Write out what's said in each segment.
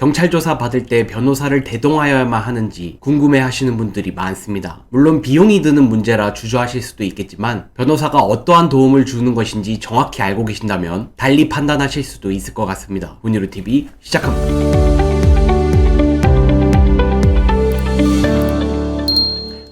경찰 조사 받을 때 변호사를 대동하여야만 하는지 궁금해 하시는 분들이 많습니다. 물론 비용이 드는 문제라 주저하실 수도 있겠지만 변호사가 어떠한 도움을 주는 것인지 정확히 알고 계신다면 달리 판단하실 수도 있을 것 같습니다. 문의로TV 시작합니다.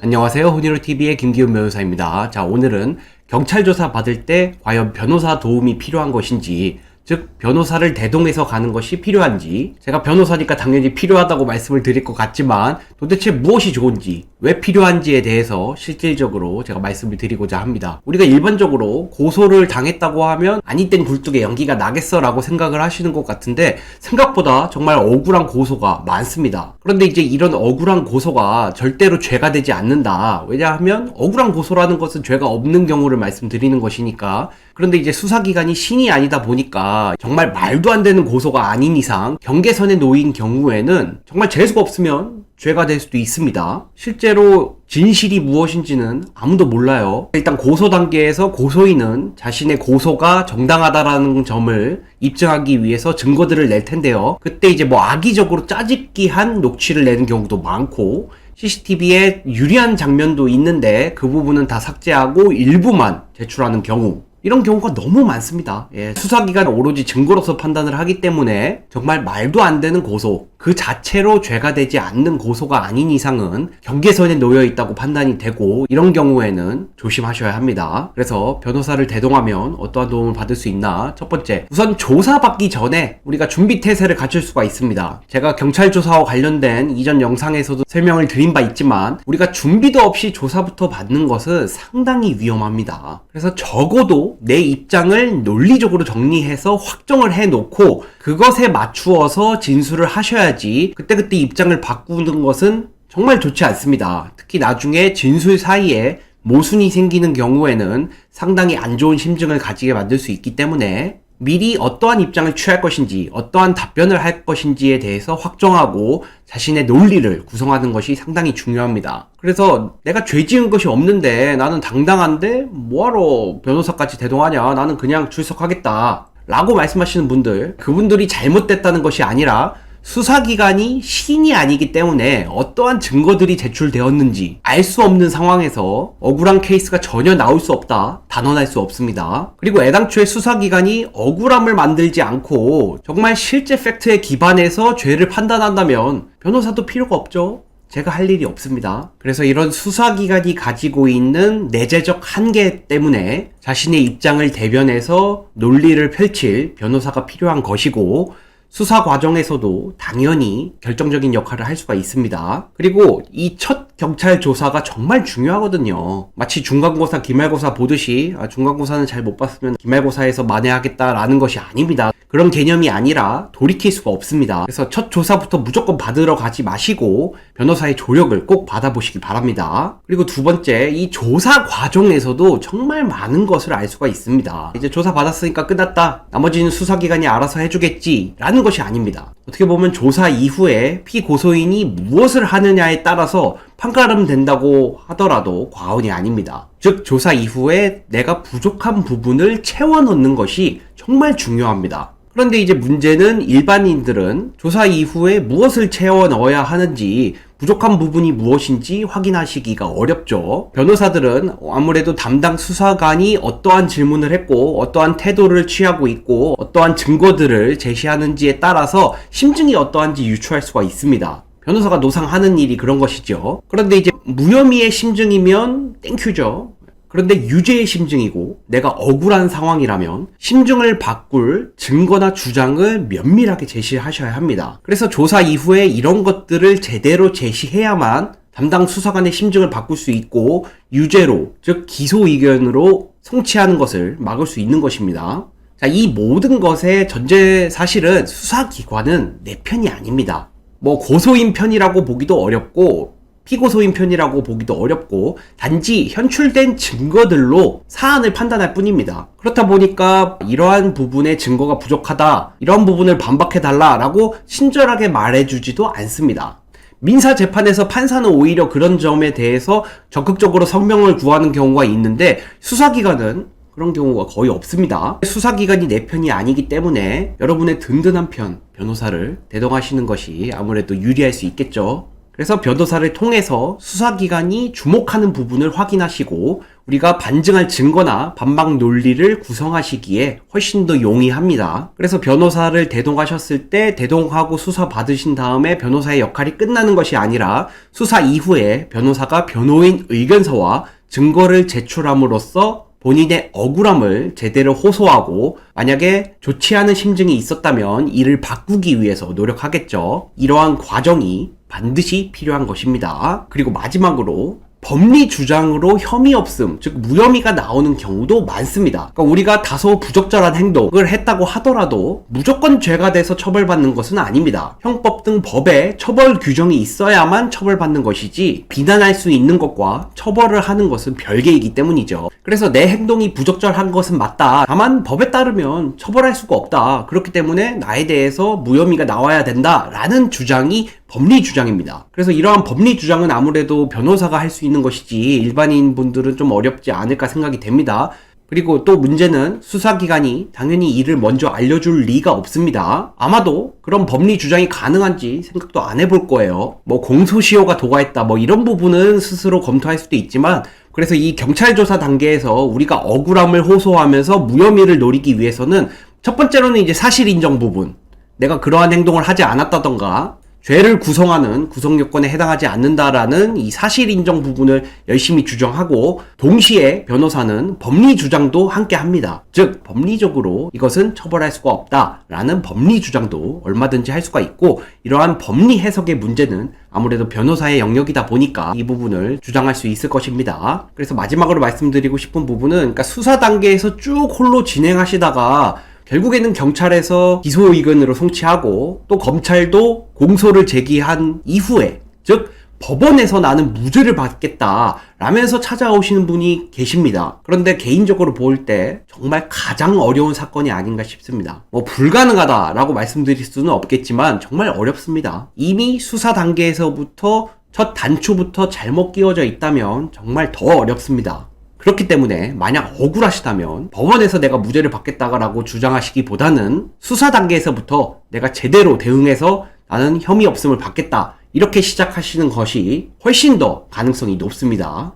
안녕하세요. 훈이로TV의 김기훈 변호사입니다. 자, 오늘은 경찰 조사 받을 때 과연 변호사 도움이 필요한 것인지, 즉 변호사를 대동해서 가는 것이 필요한지, 제가 변호사니까 당연히 필요하다고 말씀을 드릴 것 같지만 도대체 무엇이 좋은지, 왜 필요한지에 대해서 실질적으로 제가 말씀을 드리고자 합니다. 우리가 일반적으로 고소를 당했다고 하면 아니 땐 굴뚝에 연기가 나겠어 라고 생각을 하시는 것 같은데 생각보다 정말 억울한 고소가 많습니다. 그런데 이제 이런 억울한 고소가 절대로 죄가 되지 않는다. 왜냐하면 억울한 고소라는 것은 죄가 없는 경우를 말씀드리는 것이니까. 그런데 이제 수사기관이 신이 아니다 보니까 정말 말도 안 되는 고소가 아닌 이상 경계선에 놓인 경우에는 정말 재수가 없으면 죄가 될 수도 있습니다. 실제로 진실이 무엇인지는 아무도 몰라요. 일단 고소 단계에서 고소인은 자신의 고소가 정당하다라는 점을 입증하기 위해서 증거들을 낼 텐데요. 그때 이제 악의적으로 짜집기한 녹취를 내는 경우도 많고, CCTV에 유리한 장면도 있는데 그 부분은 다 삭제하고 일부만 제출하는 경우, 이런 경우가 너무 많습니다. 수사기관은 오로지 증거로서 판단을 하기 때문에 정말 말도 안 되는 고소, 그 자체로 죄가 되지 않는 고소가 아닌 이상은 경계선에 놓여 있다고 판단이 되고, 이런 경우에는 조심하셔야 합니다. 그래서 변호사를 대동하면 어떠한 도움을 받을 수 있나? 첫 번째, 우선 조사받기 전에 우리가 준비태세를 갖출 수가 있습니다. 제가 경찰 조사와 관련된 이전 영상에서도 설명을 드린 바 있지만 우리가 준비도 없이 조사부터 받는 것은 상당히 위험합니다. 그래서 적어도 내 입장을 논리적으로 정리해서 확정을 해놓고 그것에 맞추어서 진술을 하셔야지, 그때그때 입장을 바꾸는 것은 정말 좋지 않습니다. 특히 나중에 진술 사이에 모순이 생기는 경우에는 상당히 안 좋은 심증을 가지게 만들 수 있기 때문에 미리 어떠한 입장을 취할 것인지, 어떠한 답변을 할 것인지에 대해서 확정하고 자신의 논리를 구성하는 것이 상당히 중요합니다. 그래서 내가 죄 지은 것이 없는데, 나는 당당한데 뭐하러 변호사까지 대동하냐, 나는 그냥 출석하겠다 라고 말씀하시는 분들, 그분들이 잘못됐다는 것이 아니라 수사기관이 신이 아니기 때문에 어떠한 증거들이 제출되었는지 알 수 없는 상황에서 억울한 케이스가 전혀 나올 수 없다, 단언할 수 없습니다. 그리고 애당초에 수사기관이 억울함을 만들지 않고 정말 실제 팩트에 기반해서 죄를 판단한다면 변호사도 필요가 없죠. 제가 할 일이 없습니다. 그래서 이런 수사기관이 가지고 있는 내재적 한계 때문에 자신의 입장을 대변해서 논리를 펼칠 변호사가 필요한 것이고, 수사 과정에서도 당연히 결정적인 역할을 할 수가 있습니다. 그리고 이 첫 경찰 조사가 정말 중요하거든요. 마치 중간고사, 기말고사 보듯이 중간고사는 잘 못 봤으면 기말고사에서 만회하겠다라는 것이 아닙니다. 그런 개념이 아니라 돌이킬 수가 없습니다. 그래서 첫 조사부터 무조건 받으러 가지 마시고 변호사의 조력을 꼭 받아보시기 바랍니다. 그리고 두 번째, 이 조사 과정에서도 정말 많은 것을 알 수가 있습니다. 이제 조사 받았으니까 끝났다, 나머지는 수사기관이 알아서 해주겠지 라는 것이 아닙니다. 어떻게 보면 조사 이후에 피고소인이 무엇을 하느냐에 따라서 판가름된다고 하더라도 과언이 아닙니다. 즉, 조사 이후에 내가 부족한 부분을 채워넣는 것이 정말 중요합니다. 그런데 이제 문제는 일반인들은 조사 이후에 무엇을 채워 넣어야 하는지, 부족한 부분이 무엇인지 확인하시기가 어렵죠. 변호사들은 아무래도 담당 수사관이 어떠한 질문을 했고 어떠한 태도를 취하고 있고 어떠한 증거들을 제시하는지에 따라서 심증이 어떠한지 유추할 수가 있습니다. 변호사가 노상하는 일이 그런 것이죠. 그런데 이제 무혐의의 심증이면 땡큐죠. 그런데 유죄의 심증이고 내가 억울한 상황이라면 심증을 바꿀 증거나 주장을 면밀하게 제시하셔야 합니다. 그래서 조사 이후에 이런 것들을 제대로 제시해야만 담당 수사관의 심증을 바꿀 수 있고 유죄로, 즉 기소 의견으로 송치하는 것을 막을 수 있는 것입니다. 자, 이 모든 것의 전제 사실은 수사기관은 내 편이 아닙니다. 고소인 편이라고 보기도 어렵고 피고소인 편이라고 보기도 어렵고, 단지 현출된 증거들로 사안을 판단할 뿐입니다. 그렇다 보니까 이러한 부분의 증거가 부족하다, 이런 부분을 반박해달라 라고 친절하게 말해주지도 않습니다. 민사재판에서 판사는 오히려 그런 점에 대해서 적극적으로 성명을 구하는 경우가 있는데, 수사기관은 그런 경우가 거의 없습니다. 수사기관이 내 편이 아니기 때문에 여러분의 든든한 편, 변호사를 대동하시는 것이 아무래도 유리할 수 있겠죠. 그래서 변호사를 통해서 수사기관이 주목하는 부분을 확인하시고 우리가 반증할 증거나 반박 논리를 구성하시기에 훨씬 더 용이합니다. 그래서 변호사를 대동하셨을 때 대동하고 수사 받으신 다음에 변호사의 역할이 끝나는 것이 아니라 수사 이후에 변호사가 변호인 의견서와 증거를 제출함으로써 본인의 억울함을 제대로 호소하고 만약에 좋지 않은 심증이 있었다면 이를 바꾸기 위해서 노력하겠죠. 이러한 과정이 반드시 필요한 것입니다. 그리고 마지막으로 법리 주장으로 혐의 없음, 즉 무혐의가 나오는 경우도 많습니다. 그러니까 우리가 다소 부적절한 행동을 했다고 하더라도 무조건 죄가 돼서 처벌받는 것은 아닙니다. 형법 등 법에 처벌 규정이 있어야만 처벌받는 것이지 비난할 수 있는 것과 처벌을 하는 것은 별개이기 때문이죠. 그래서 내 행동이 부적절한 것은 맞다. 다만 법에 따르면 처벌할 수가 없다. 그렇기 때문에 나에 대해서 무혐의가 나와야 된다라는 주장이 법리 주장입니다. 그래서 이러한 법리 주장은 아무래도 변호사가 할 수 있는 것이지 일반인 분들은 좀 어렵지 않을까 생각이 됩니다. 그리고 또 문제는 수사기관이 당연히 이를 먼저 알려줄 리가 없습니다. 아마도 그런 법리 주장이 가능한지 생각도 안 해볼 거예요. 뭐 공소시효가 도과했다 뭐 이런 부분은 스스로 검토할 수도 있지만 그래서 이 경찰 조사 단계에서 우리가 억울함을 호소하면서 무혐의를 노리기 위해서는 첫 번째로는 이제 사실 인정 부분, 내가 그러한 행동을 하지 않았다던가 죄를 구성하는 구성 요건에 해당하지 않는다라는 이 사실 인정 부분을 열심히 주장하고 동시에 변호사는 법리 주장도 함께 합니다. 즉 법리적으로 이것은 처벌할 수가 없다라는 법리 주장도 얼마든지 할 수가 있고 이러한 법리 해석의 문제는 아무래도 변호사의 영역이다 보니까 이 부분을 주장할 수 있을 것입니다. 그래서 마지막으로 말씀드리고 싶은 부분은 그러니까 수사 단계에서 쭉 홀로 진행하시다가 결국에는 경찰에서 기소 의견으로 송치하고 또 검찰도 공소를 제기한 이후에 즉 법원에서 나는 무죄를 받겠다 라면서 찾아오시는 분이 계십니다. 그런데 개인적으로 볼 때 정말 가장 어려운 사건이 아닌가 싶습니다. 뭐 불가능하다라고 말씀드릴 수는 없겠지만 정말 어렵습니다. 이미 수사 단계에서부터 첫 단초부터 잘못 끼워져 있다면 정말 더 어렵습니다. 그렇기 때문에 만약 억울하시다면 법원에서 내가 무죄를 받겠다라고 주장하시기보다는 수사 단계에서부터 내가 제대로 대응해서 나는 혐의 없음을 받겠다 이렇게 시작하시는 것이 훨씬 더 가능성이 높습니다.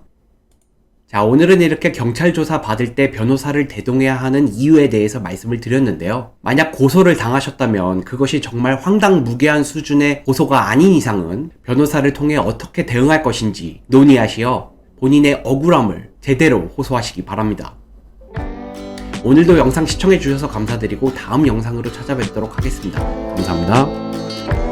자, 오늘은 이렇게 경찰 조사 받을 때 변호사를 대동해야 하는 이유에 대해서 말씀을 드렸는데요. 만약 고소를 당하셨다면 그것이 정말 황당무계한 수준의 고소가 아닌 이상은 변호사를 통해 어떻게 대응할 것인지 논의하시어 본인의 억울함을 제대로 호소하시기 바랍니다. 오늘도 영상 시청해주셔서 감사드리고 다음 영상으로 찾아뵙도록 하겠습니다. 감사합니다.